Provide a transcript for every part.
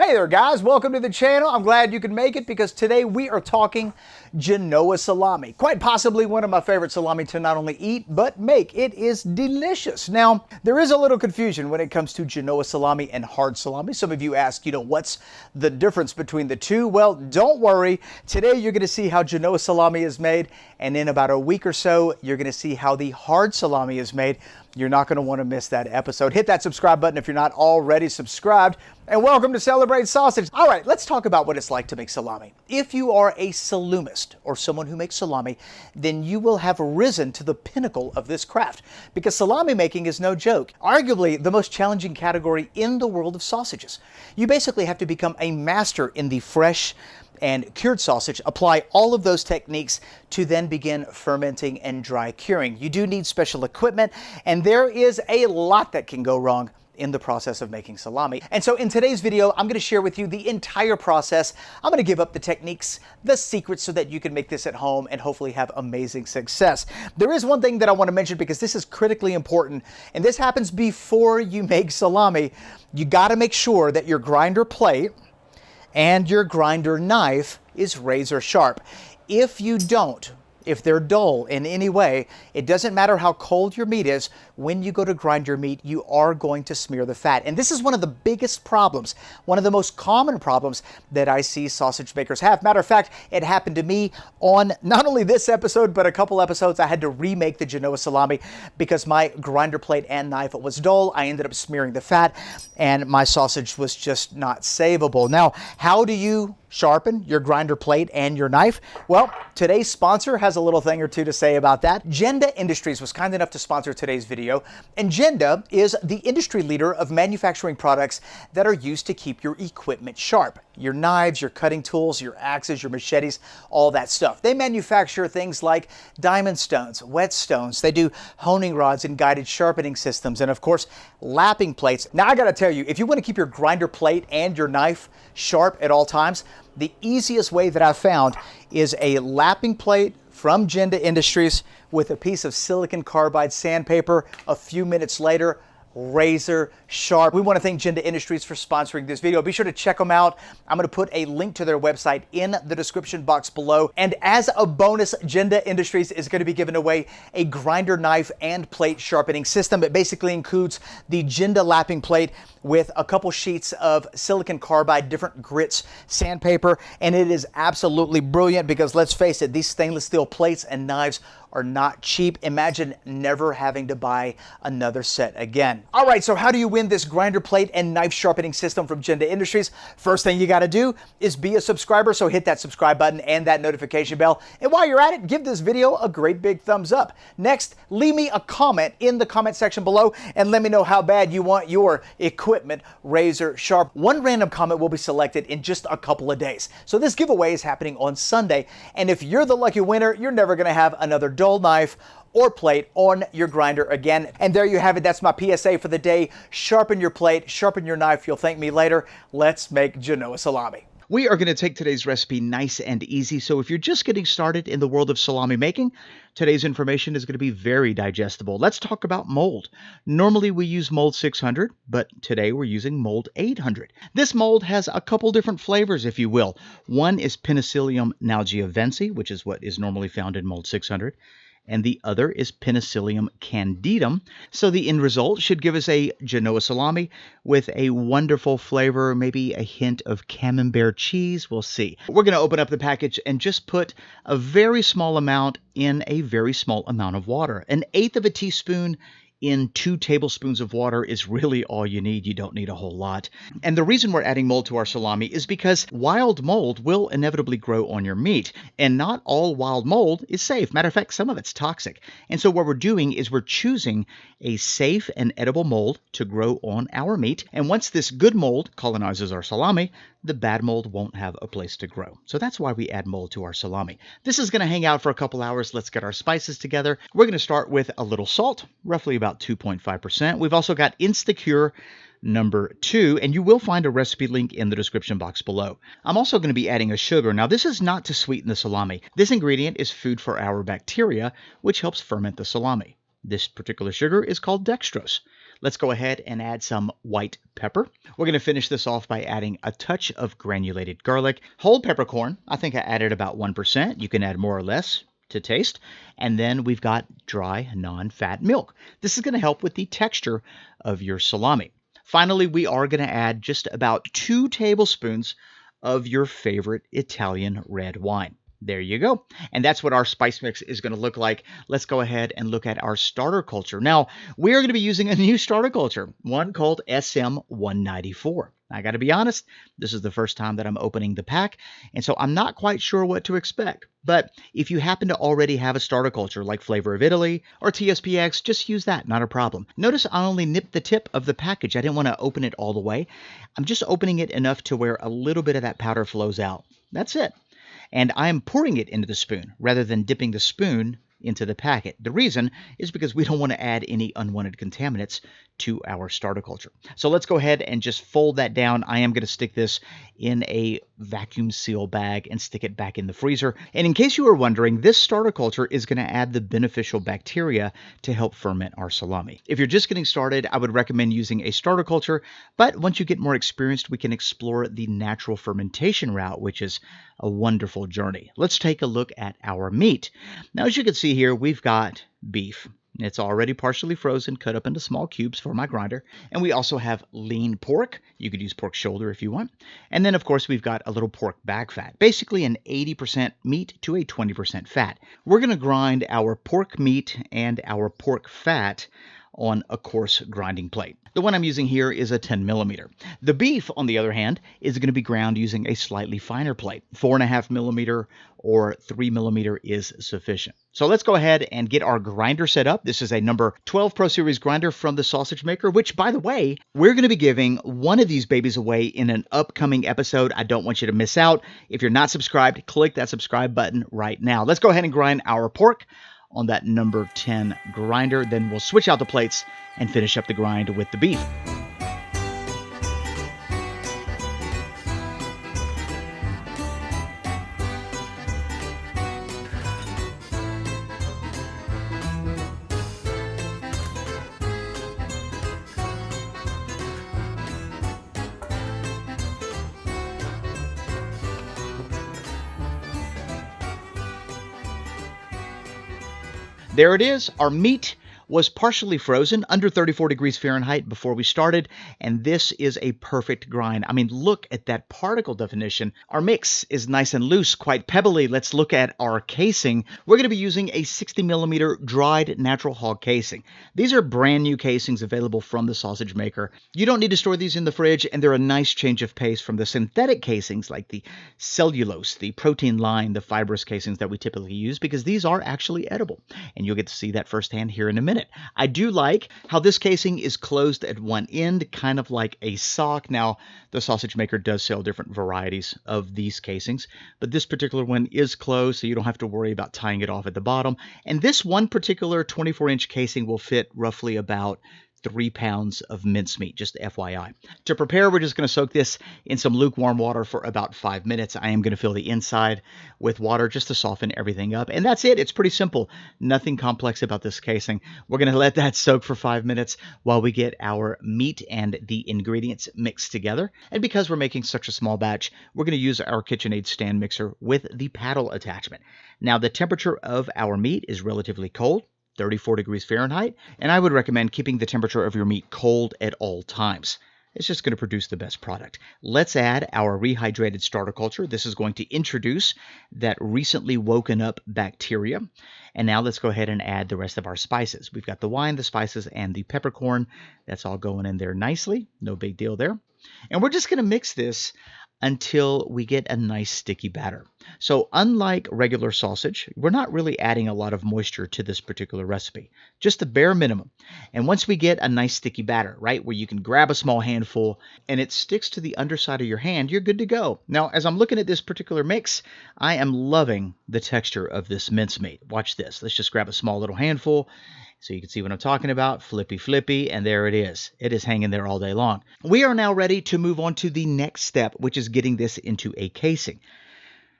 Hey there guys, welcome to the channel. I'm glad you could make it because today we are talking Genoa salami. Quite possibly one of my favorite salami to not only eat, but make. It is delicious. Now, there is a little confusion when it comes to Genoa salami and hard salami. Some of you ask, what's the difference between the two? Well, don't worry. Today you're going to see how Genoa salami is made, and in about a week or so, you're going to see how the hard salami is made. You're not going to want to miss that episode. Hit that subscribe button if you're not already subscribed. And welcome to Celebrate Sausage. All right, let's talk about what it's like to make salami. If you are a salumist or someone who makes salami, then you will have risen to the pinnacle of this craft because salami making is no joke. Arguably the most challenging category in the world of sausages. You basically have to become a master in the fresh and cured sausage, apply all of those techniques to then begin fermenting and dry curing. You do need special equipment, and there is a lot that can go wrong in the process of making salami. And so in today's video, I'm going to share with you the entire process. I'm going to give up the techniques, the secrets, so that you can make this at home and hopefully have amazing success. There is one thing that I want to mention because this is critically important, and this happens before you make salami. You got to make sure that your grinder plate and your grinder knife is razor sharp. If you don't, if they're dull in any way, it doesn't matter how cold your meat is, when you go to grind your meat, you are going to smear the fat. And this is one of the biggest problems, one of the most common problems that I see sausage makers have. Matter of fact, it happened to me on not only this episode, but a couple episodes. I had to remake the Genoa salami because my grinder plate and knife was dull. I ended up smearing the fat and my sausage was just not savable. Now, how do you sharpen your grinder plate and your knife? Well, today's sponsor has a little thing or two to say about that. Genoa Industries was kind enough to sponsor today's video, and Genoa is the industry leader of manufacturing products that are used to keep your equipment sharp. Your knives, your cutting tools, your axes, your machetes, all that stuff. They manufacture things like diamond stones, whetstones. They do honing rods and guided sharpening systems, and of course, lapping plates. Now, I gotta tell you, if you want to keep your grinder plate and your knife sharp at all times, the easiest way that I've found is a lapping plate from Genoa Industries with a piece of silicon carbide sandpaper. A few minutes later, razor sharp. We want to thank Genoa Industries for sponsoring this video. Be sure to check them out. I'm going to put a link to their website in the description box below. And as a bonus, Genoa Industries is going to be giving away a grinder knife and plate sharpening system. It basically includes the Genoa lapping plate with a couple sheets of silicon carbide, different grits, sandpaper, and it is absolutely brilliant because let's face it, these stainless steel plates and knives are not cheap. Imagine never having to buy another set again. All right, so how do you win this grinder plate and knife sharpening system from Genoa Industries? First thing you got to do is be a subscriber, so hit that subscribe button and that notification bell. And while you're at it, give this video a great big thumbs up. Next, leave me a comment in the comment section below and let me know how bad you want your equipment razor sharp. One random comment will be selected in just a couple of days. So this giveaway is happening on Sunday, and if you're the lucky winner, you're never going to have another dull knife or plate on your grinder again. And there you have it. That's my PSA for the day. Sharpen your plate, sharpen your knife. You'll thank me later. Let's make Genoa salami. We are going to take today's recipe nice and easy. So if you're just getting started in the world of salami making, today's information is going to be very digestible. Let's talk about mold. Normally we use mold 600, but today we're using mold 800. This mold has a couple different flavors, if you will. One is Penicillium nalgiavense, which is what is normally found in mold 600. And the other is Penicillium candidum. So the end result should give us a Genoa salami with a wonderful flavor, maybe a hint of camembert cheese. We'll see. We're going to open up the package and just put a very small amount in a very small amount of water. 1/8 teaspoon in 2 tablespoons of water is really all you need. You don't need a whole lot. And the reason we're adding mold to our salami is because wild mold will inevitably grow on your meat. And not all wild mold is safe. Matter of fact, some of it's toxic. And so what we're doing is we're choosing a safe and edible mold to grow on our meat. And once this good mold colonizes our salami, the bad mold won't have a place to grow. So that's why we add mold to our salami. This is going to hang out for a couple hours. Let's get our spices together. We're going to start with a little salt, roughly about 2.5%. We've also got Instacure number 2, and you will find a recipe link in the description box below. I'm also going to be adding a sugar. Now, this is not to sweeten the salami. This ingredient is food for our bacteria, which helps ferment the salami. This particular sugar is called dextrose. Let's go ahead and add some white pepper. We're going to finish this off by adding a touch of granulated garlic. Whole peppercorn, I think I added about 1%. You can add more or less to taste. And then we've got dry, non-fat milk. This is going to help with the texture of your salami. Finally, we are going to add just about 2 tablespoons of your favorite Italian red wine. There you go. And that's what our spice mix is going to look like. Let's go ahead and look at our starter culture. Now, we're going to be using a new starter culture, one called SM194. I got to be honest, this is the first time that I'm opening the pack, and so I'm not quite sure what to expect. But if you happen to already have a starter culture like Flavor of Italy or TSPX, just use that, not a problem. Notice I only nipped the tip of the package. I didn't want to open it all the way. I'm just opening it enough to where a little bit of that powder flows out. That's it. And I'm pouring it into the spoon rather than dipping the spoon into the packet. The reason is because we don't want to add any unwanted contaminants to our starter culture. So let's go ahead and just fold that down. I am going to stick this in a vacuum seal bag and stick it back in the freezer. And in case you were wondering, this starter culture is going to add the beneficial bacteria to help ferment our salami. If you're just getting started, I would recommend using a starter culture, but once you get more experienced, we can explore the natural fermentation route, which is a wonderful journey. Let's take a look at our meat. Now, as you can see here, we've got beef. It's already partially frozen, cut up into small cubes for my grinder. And we also have lean pork. You could use pork shoulder if you want. And then, of course, we've got a little pork back fat, basically an 80% meat to a 20% fat. We're going to grind our pork meat and our pork fat on a coarse grinding plate. The one I'm using here is a 10 millimeter. The beef, on the other hand, is going to be ground using a slightly finer plate. 4.5 millimeter or 3 millimeter is sufficient. So let's go ahead and get our grinder set up. This is a number 12 Pro Series grinder from the Sausage Maker, which, by the way, we're going to be giving one of these babies away in an upcoming episode. I don't want you to miss out. If you're not subscribed, click that subscribe button right now. Let's go ahead and grind our pork on that number 10 grinder. Then we'll switch out the plates and finish up the grind with the beef. There it is. Our meat was partially frozen under 34 degrees Fahrenheit before we started, and this is a perfect grind. I mean, look at that particle definition. Our mix is nice and loose, quite pebbly. Let's look at our casing. We're going to be using a 60 millimeter dried natural hog casing. These are brand new casings available from the Sausage Maker. You don't need to store these in the fridge, and they're a nice change of pace from the synthetic casings like the cellulose, the protein line, the fibrous casings that we typically use, because these are actually edible, and you'll get to see that firsthand here in a minute. I do like how this casing is closed at one end, kind of like a sock. Now, the Sausage Maker does sell different varieties of these casings, but this particular one is closed, so you don't have to worry about tying it off at the bottom. And this one particular 24-inch casing will fit roughly about 3 pounds of mincemeat, just FYI. To prepare, we're just going to soak this in some lukewarm water for about 5 minutes. I am going to fill the inside with water just to soften everything up. And that's it. It's pretty simple. Nothing complex about this casing. We're going to let that soak for 5 minutes while we get our meat and the ingredients mixed together. And because we're making such a small batch, we're going to use our KitchenAid stand mixer with the paddle attachment. Now, the temperature of our meat is relatively cold, 34 degrees Fahrenheit, and I would recommend keeping the temperature of your meat cold at all times. It's just going to produce the best product. Let's add our rehydrated starter culture. This is going to introduce that recently woken up bacteria. And now let's go ahead and add the rest of our spices. We've got the wine, the spices, and the peppercorn. That's all going in there nicely. No big deal there. And we're just going to mix this until we get a nice sticky batter. So unlike regular sausage, we're not really adding a lot of moisture to this particular recipe, just the bare minimum. And once we get a nice sticky batter, right, where you can grab a small handful and it sticks to the underside of your hand, you're good to go. Now, as I'm looking at this particular mix, I am loving the texture of this mincemeat. Watch this. Let's just grab a small little handful so you can see what I'm talking about. Flippy, flippy, and there it is. It is hanging there all day long. We are now ready to move on to the next step, which is getting this into a casing.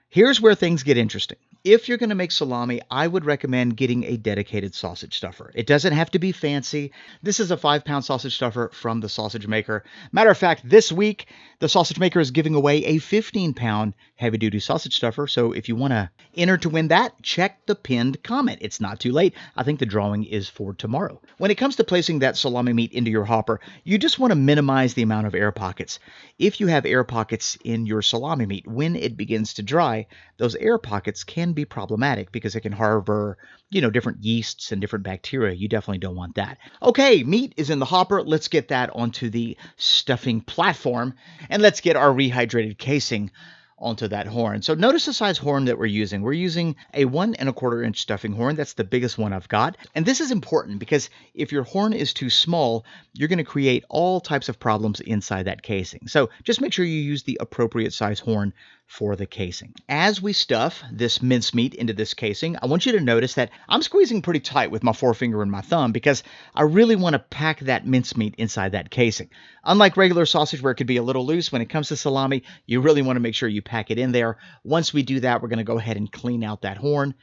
Here's where things get interesting. if you're going to make salami, I would recommend getting a dedicated sausage stuffer. It doesn't have to be fancy. This is a 5-pound sausage stuffer from the sausage maker. Matter of fact, this week, the sausage maker is giving away a 15-pound heavy-duty sausage stuffer. So if you want to enter to win that, check the pinned comment. It's not too late. I think the drawing is for tomorrow. When it comes to placing that salami meat into your hopper, you just want to minimize the amount of air pockets. If you have air pockets in your salami meat, when it begins to dry, those air pockets can be problematic because it can harbor, different yeasts and different bacteria. You definitely don't want that. Okay, meat is in the hopper. Let's get that onto the stuffing platform, and let's get our rehydrated casing onto that horn. So notice the size horn that we're using. We're using a 1 1/4 inch stuffing horn. That's the biggest one I've got. And this is important because if your horn is too small, you're going to create all types of problems inside that casing. So just make sure you use the appropriate size horn for the casing. As we stuff this mincemeat into this casing, I want you to notice that I'm squeezing pretty tight with my forefinger and my thumb because I really want to pack that mincemeat inside that casing. Unlike regular sausage where it could be a little loose, when it comes to salami, you really want to make sure you pack it in there. Once we do that, we're going to go ahead and clean out that horn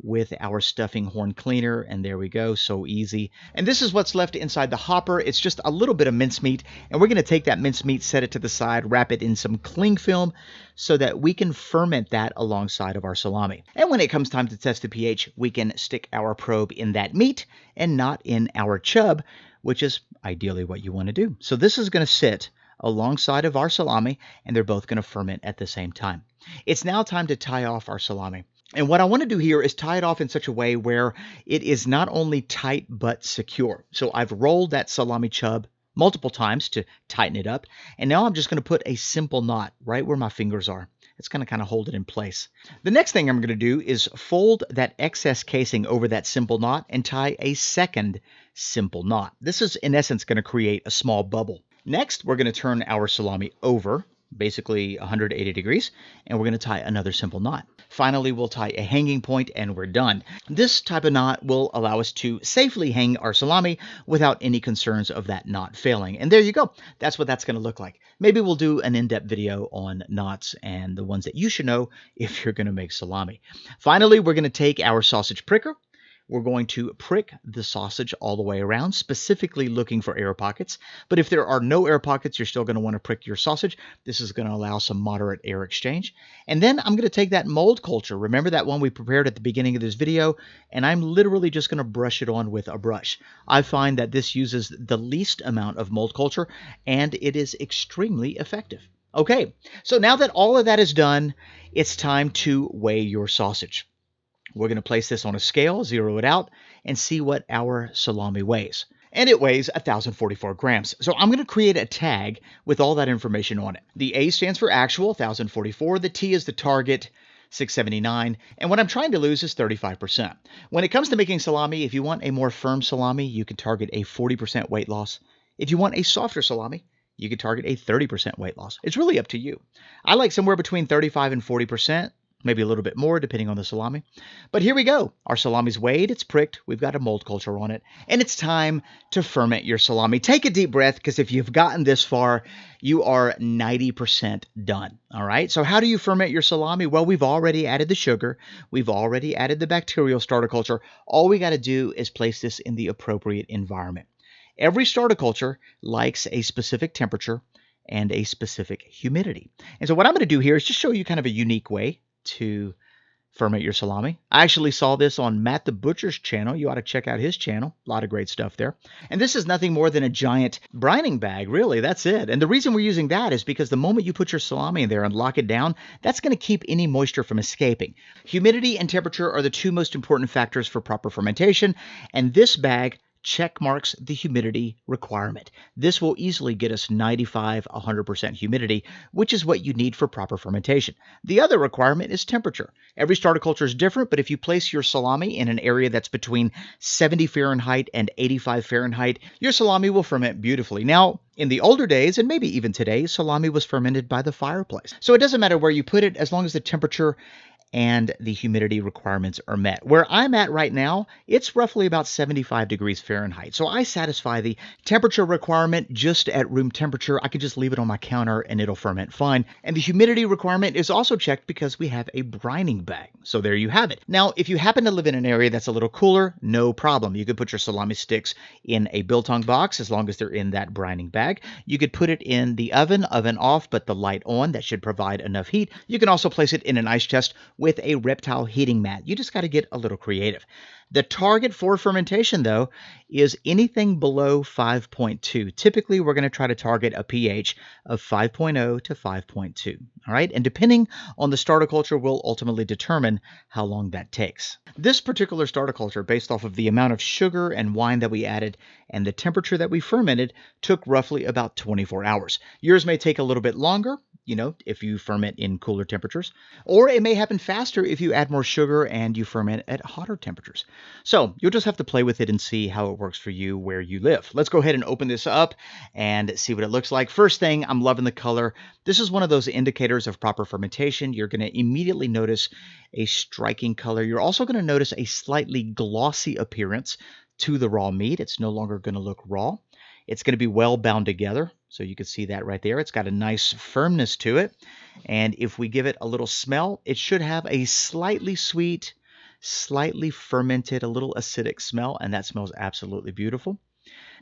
with our stuffing horn cleaner, and there we go. So easy. And this is what's left inside the hopper. It's just a little bit of mincemeat, and we're going to take that mincemeat, set it to the side, wrap it in some cling film so that we can ferment that alongside of our salami. And when it comes time to test the pH, we can stick our probe in that meat and not in our chub, which is ideally what you want to do. So this is going to sit alongside of our salami, and they're both going to ferment at the same time. It's now time to tie off our salami. And what I want to do here is tie it off in such a way where it is not only tight but secure. So I've rolled that salami chub multiple times to tighten it up. And now I'm just going to put a simple knot right where my fingers are. It's going to kind of hold it in place. The next thing I'm going to do is fold that excess casing over that simple knot and tie a second simple knot. This is in essence going to create a small bubble. Next, we're going to turn our salami over, basically 180 degrees, and we're going to tie another simple knot. Finally, we'll tie a hanging point and we're done. This type of knot will allow us to safely hang our salami without any concerns of that knot failing. And there you go. That's what that's going to look like. Maybe we'll do an in-depth video on knots and the ones that you should know if you're going to make salami. Finally, we're going to take our sausage pricker. We're going to prick the sausage all the way around, specifically looking for air pockets. But if there are no air pockets, you're still going to want to prick your sausage. This is going to allow some moderate air exchange. And then I'm going to take that mold culture. Remember that one we prepared at the beginning of this video? And I'm literally just going to brush it on with a brush. I find that this uses the least amount of mold culture, and it is extremely effective. Okay, so now that all of that is done, it's time to weigh your sausage. We're going to place this on a scale, zero it out, and see what our salami weighs. And it weighs 1,044 grams. So I'm going to create a tag with all that information on it. The A stands for actual, 1,044. The T is the target, 679. And what I'm trying to lose is 35%. When it comes to making salami, if you want a more firm salami, you can target a 40% weight loss. If you want a softer salami, you can target a 30% weight loss. It's really up to you. I like somewhere between 35 and 40%. Maybe a little bit more depending on the salami. But here we go. Our salami's weighed, it's pricked, we've got a mold culture on it, and it's time to ferment your salami. Take a deep breath, because if you've gotten this far, you are 90% done. All right, so how do you ferment your salami? Well, we've already added the sugar. We've already added the bacterial starter culture. All we got to do is place this in the appropriate environment. Every starter culture likes a specific temperature and a specific humidity. And so what I'm going to do here is just show you kind of a unique way to ferment your salami. I actually saw this on Matt the Butcher's channel. You ought to check out his channel. A lot of great stuff there. And this is nothing more than a giant brining bag, really. That's it. And the reason we're using that is because the moment you put your salami in there and lock it down, that's going to keep any moisture from escaping. Humidity and temperature are the two most important factors for proper fermentation, and this bag check marks the humidity requirement. This will easily get us 95, 100% humidity, which is what you need for proper fermentation. The other requirement is temperature. Every starter culture is different, but if you place your salami in an area that's between 70 Fahrenheit and 85 Fahrenheit, your salami will ferment beautifully. Now, in the older days, and maybe even today, salami was fermented by the fireplace. So it doesn't matter where you put it, as long as the temperature and the humidity requirements are met. Where I'm at right now, it's roughly about 75 degrees Fahrenheit. So I satisfy the temperature requirement just at room temperature. I could just leave it on my counter and it'll ferment fine. And the humidity requirement is also checked because we have a brining bag. So there you have it. Now, if you happen to live in an area that's a little cooler, no problem. You could put your salami sticks in a biltong box as long as they're in that brining bag. You could put it in the oven off, but the light on. That should provide enough heat. You can also place it in an ice chest with a reptile heating mat. You just got to get a little creative. The target for fermentation, though, is anything below 5.2. Typically, we're going to try to target a pH of 5.0 to 5.2. All right, and depending on the starter culture will ultimately determine how long that takes. This particular starter culture, based off of the amount of sugar and wine that we added and the temperature that we fermented, took roughly about 24 hours. Yours may take a little bit longer, if you ferment in cooler temperatures, or it may happen faster if you add more sugar and you ferment at hotter temperatures. So you'll just have to play with it and see how it works for you where you live. Let's go ahead and open this up and see what it looks like. First thing, I'm loving the color. This is one of those indicators of proper fermentation. You're going to immediately notice a striking color. You're also going to notice a slightly glossy appearance to the raw meat. It's no longer going to look raw. It's going to be well bound together. So you can see that right there. It's got a nice firmness to it. And if we give it a little smell, it should have a slightly sweet, slightly fermented, a little acidic smell. And that smells absolutely beautiful.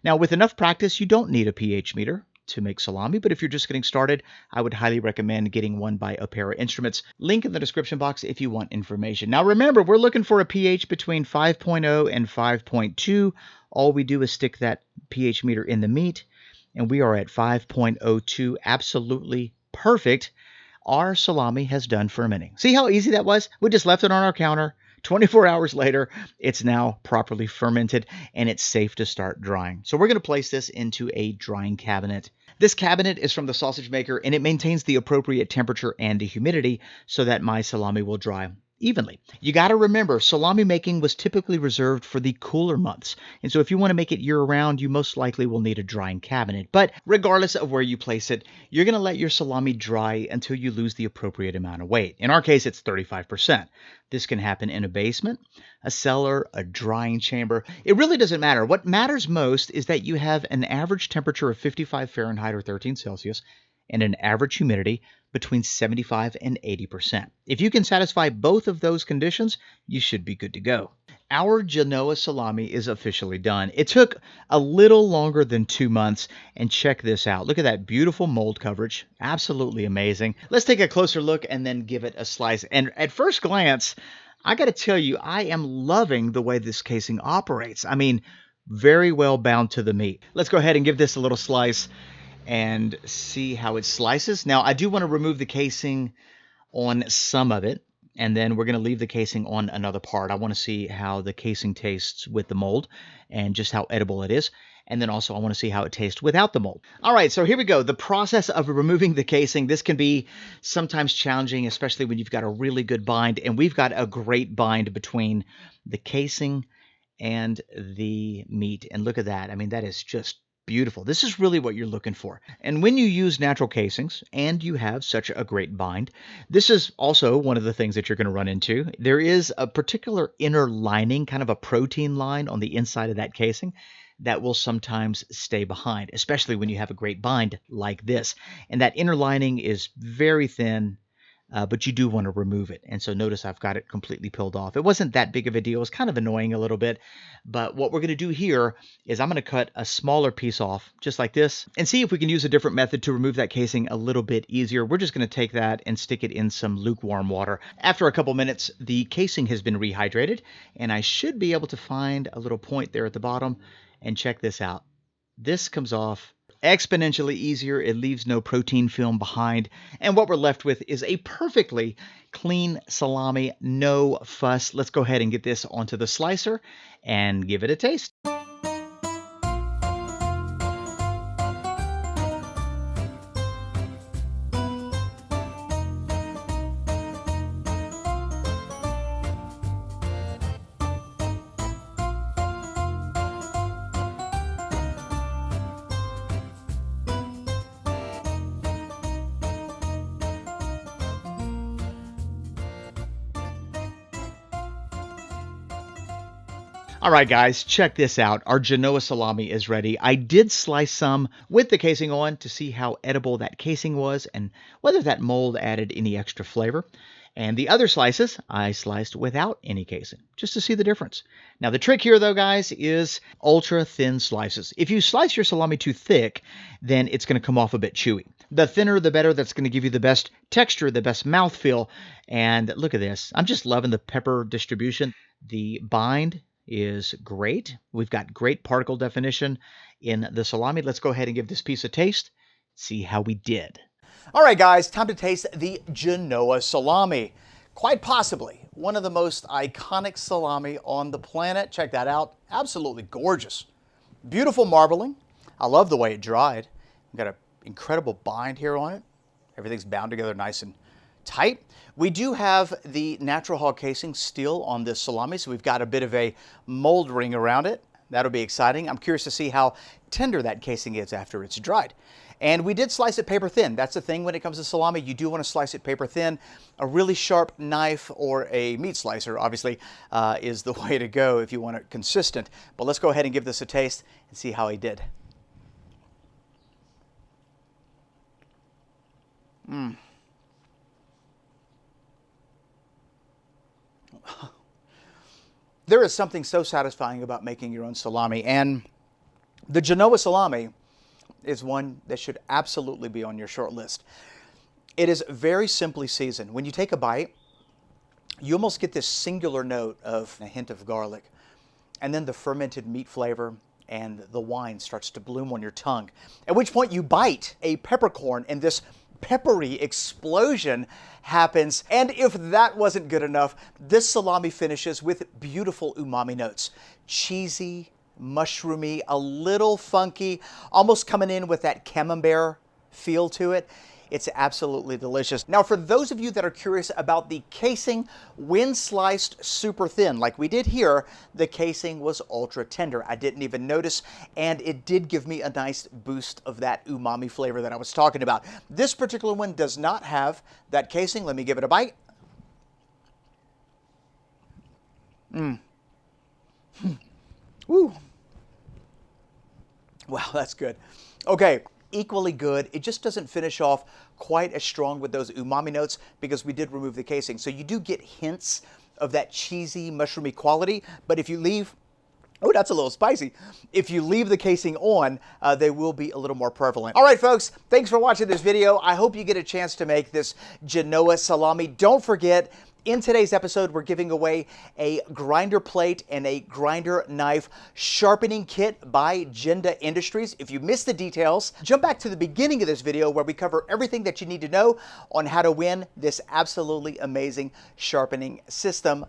Now, with enough practice, you don't need a pH meter to make salami. But if you're just getting started, I would highly recommend getting one by Opera Instruments. Link in the description box if you want information. Now, remember, we're looking for a pH between 5.0 and 5.2. All we do is stick that pH meter in the meat, and we are at 5.02, absolutely perfect. Our salami has done fermenting. See how easy that was? We just left it on our counter. 24 hours later, it's now properly fermented, and it's safe to start drying. So we're going to place this into a drying cabinet. This cabinet is from the sausage maker, and it maintains the appropriate temperature and the humidity so that my salami will dry evenly. You got to remember, salami making was typically reserved for the cooler months. And so if you want to make it year-round, you most likely will need a drying cabinet. But regardless of where you place it, you're going to let your salami dry until you lose the appropriate amount of weight. In our case, it's 35%. This can happen in a basement, a cellar, a drying chamber. It really doesn't matter. What matters most is that you have an average temperature of 55 Fahrenheit or 13 Celsius and an average humidity between 75 and 80%. If you can satisfy both of those conditions, you should be good to go. Our Genoa salami is officially done. It took a little longer than 2 months, and check this out. Look at that beautiful mold coverage. Absolutely amazing. Let's take a closer look and then give it a slice. And at first glance, I got to tell you, I am loving the way this casing operates. I mean, very well bound to the meat. Let's go ahead and give this a little slice and see how it slices. Now, I do want to remove the casing on some of it, and then we're going to leave the casing on another part. I want to see how the casing tastes with the mold and just how edible it is. And then also I want to see how it tastes without the mold. All right, so here we go. The process of removing the casing. This can be sometimes challenging, especially when you've got a really good bind. And we've got a great bind between the casing and the meat. And look at that. I mean, that is just beautiful. This is really what you're looking for. And when you use natural casings and you have such a great bind, this is also one of the things that you're going to run into. There is a particular inner lining, kind of a protein line on the inside of that casing that will sometimes stay behind, especially when you have a great bind like this. And that inner lining is very thin, but you do want to remove it. And so notice I've got it completely peeled off. It wasn't that big of a deal. It's kind of annoying a little bit. But what we're going to do here is I'm going to cut a smaller piece off, just like this, and see if we can use a different method to remove that casing a little bit easier. We're just going to take that and stick it in some lukewarm water. After a couple minutes, the casing has been rehydrated, and I should be able to find a little point there at the bottom. And check this out. This comes off exponentially easier. It leaves no protein film behind. And what we're left with is a perfectly clean salami, no fuss. Let's go ahead and get this onto the slicer and give it a taste. All right, guys, check this out. Our Genoa salami is ready. I did slice some with the casing on to see how edible that casing was and whether that mold added any extra flavor. And the other slices, I sliced without any casing, just to see the difference. Now, the trick here, though, guys, is ultra thin slices. If you slice your salami too thick, then it's going to come off a bit chewy. The thinner, the better. That's going to give you the best texture, the best mouthfeel. And look at this. I'm just loving the pepper distribution. The bind is great. We've got great particle definition in the salami. Let's go ahead and give this piece a taste, see how we did. All right, guys, time to taste the Genoa Salami. Quite possibly one of the most iconic salami on the planet. Check that out. Absolutely gorgeous. Beautiful marbling. I love the way it dried. We've got an incredible bind here on it. Everything's bound together nice and tight. We do have the natural hog casing still on this salami, so we've got a bit of a mold ring around it. That'll be exciting. I'm curious to see how tender that casing is after it's dried. And we did slice it paper thin. That's the thing when it comes to salami. You do want to slice it paper thin. A really sharp knife or a meat slicer, obviously, is the way to go if you want it consistent. But let's go ahead and give this a taste and see how he did. There is something so satisfying about making your own salami, and the Genoa salami is one that should absolutely be on your short list. It is very simply seasoned. When you take a bite, you almost get this singular note of a hint of garlic, and then the fermented meat flavor and the wine starts to bloom on your tongue, at which point you bite a peppercorn and this peppery explosion happens. And if that wasn't good enough, this salami finishes with beautiful umami notes. Cheesy, mushroomy, a little funky, almost coming in with that camembert feel to it. It's absolutely delicious. Now, for those of you that are curious about the casing, when sliced super thin, like we did here, the casing was ultra tender. I didn't even notice, and it did give me a nice boost of that umami flavor that I was talking about. This particular one does not have that casing. Let me give it a bite. Woo. Wow, that's good. Okay. Equally good. It just doesn't finish off quite as strong with those umami notes because we did remove the casing. So you do get hints of that cheesy, mushroomy quality, but if you leave, oh, that's a little spicy. If you leave the casing on, they will be a little more prevalent. All right, folks, thanks for watching this video. I hope you get a chance to make this Genoa salami. Don't forget, in today's episode, we're giving away a grinder plate and a grinder knife sharpening kit by Genda Industries. If you missed the details, jump back to the beginning of this video where we cover everything that you need to know on how to win this absolutely amazing sharpening system.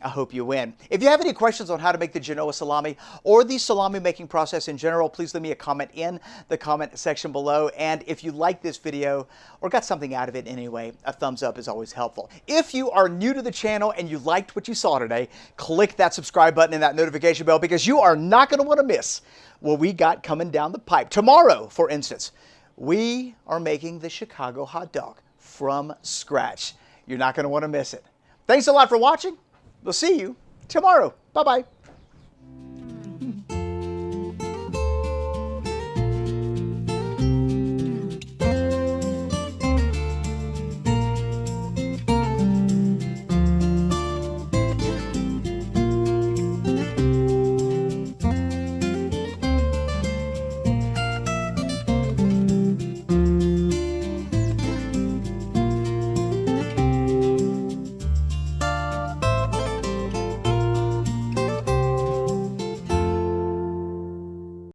I hope you win. If you have any questions on how to make the Genoa salami or the salami making process in general, please leave me a comment in the comment section below. And if you like this video or got something out of it anyway, a thumbs up is always helpful. If you are new to the channel and you liked what you saw today, click that subscribe button and that notification bell because you are not going to want to miss what we got coming down the pipe. Tomorrow, for instance, we are making the Chicago hot dog from scratch. You're not going to want to miss it. Thanks a lot for watching. We'll see you tomorrow. Bye-bye.